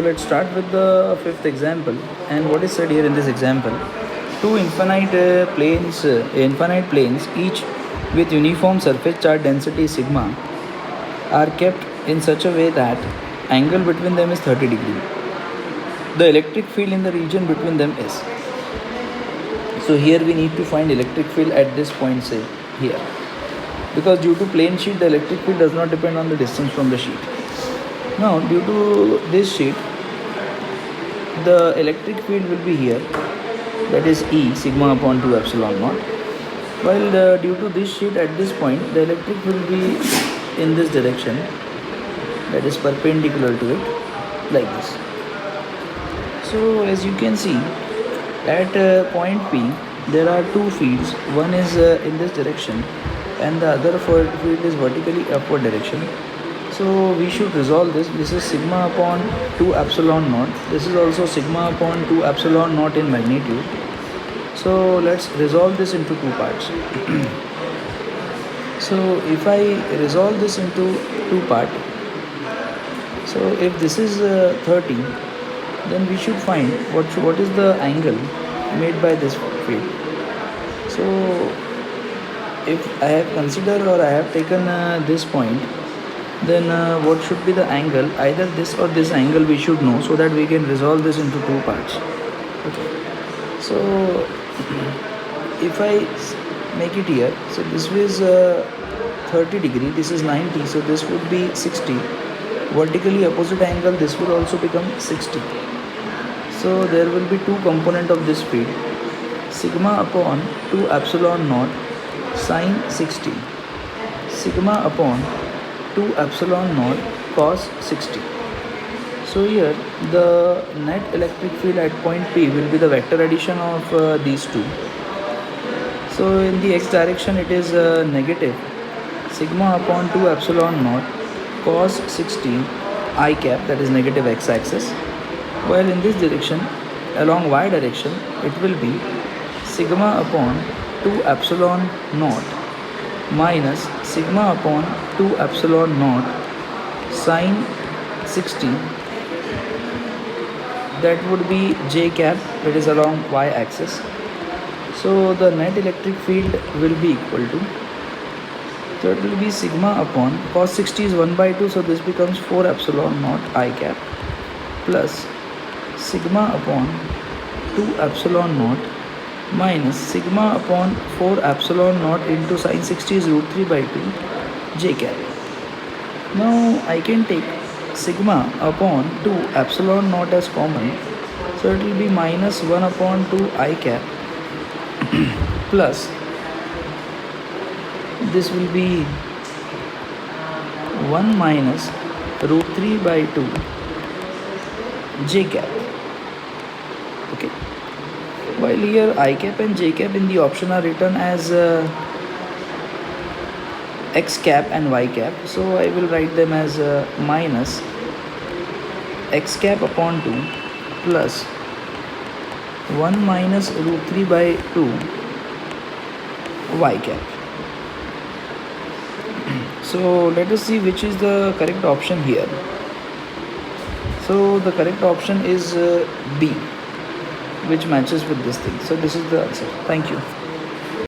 Let's start with the fifth example. And what is said here in this example? Two infinite planes, each with uniform surface charge density sigma, are kept in such a way that angle between them is 30 degree. The electric field in the region between them is. So here we need to find electric field at this point, say here, because due to plane sheet the electric field does not depend on the distance from the sheet. Now due to this sheet, the electric field will be here, that is E sigma upon 2 epsilon naught, while due to this sheet at this point the electric will be in this direction, that is perpendicular to it, like this. So as you can see, at point P there are two fields. One is in this direction and the other field is vertically upward direction. So we should resolve this. This is sigma upon 2 epsilon naught. This is also sigma upon 2 epsilon naught in magnitude. So let's resolve this into two parts. So if I resolve this into two parts, so if this is 30, then we should find what is the angle made by this field. So if I have considered or I have taken this point, then what should be the angle? Either this or this angle we should know, so that we can resolve this into two parts. Okay. So if I make it here, so this is 30 degree, this is 90, so this would be 60. Vertically opposite angle, this will also become 60. So there will be two component of this field, sigma upon 2 epsilon naught sine 60, sigma upon 2 epsilon naught cos 60. So here the net electric field at point P will be the vector addition of these two. So in the x direction it is negative sigma upon 2 epsilon naught cos 60 I cap, that is negative x axis, while in this direction along y direction it will be sigma upon 2 epsilon naught minus sigma upon 2 epsilon naught sine 60, that would be j cap, that is along y axis. So the net electric field will be equal to, so it will be sigma upon cos 60 is 1 by 2, so this becomes 4 epsilon naught I cap plus sigma upon 2 epsilon naught minus sigma upon 4 epsilon naught into sine 60 is root 3 by 2 j cap. Now I can take sigma upon 2 epsilon naught as common, so it will be minus 1 upon 2 I cap plus this will be 1 minus root 3 by 2 j cap. Okay. While here I cap and j cap in the option are written as x cap and y cap, so I will write them as minus x cap upon 2 plus 1 minus root 3 by 2 y cap. So let us see which is the correct option here. So the correct option is B, which matches with this thing. So this is the answer. Thank you.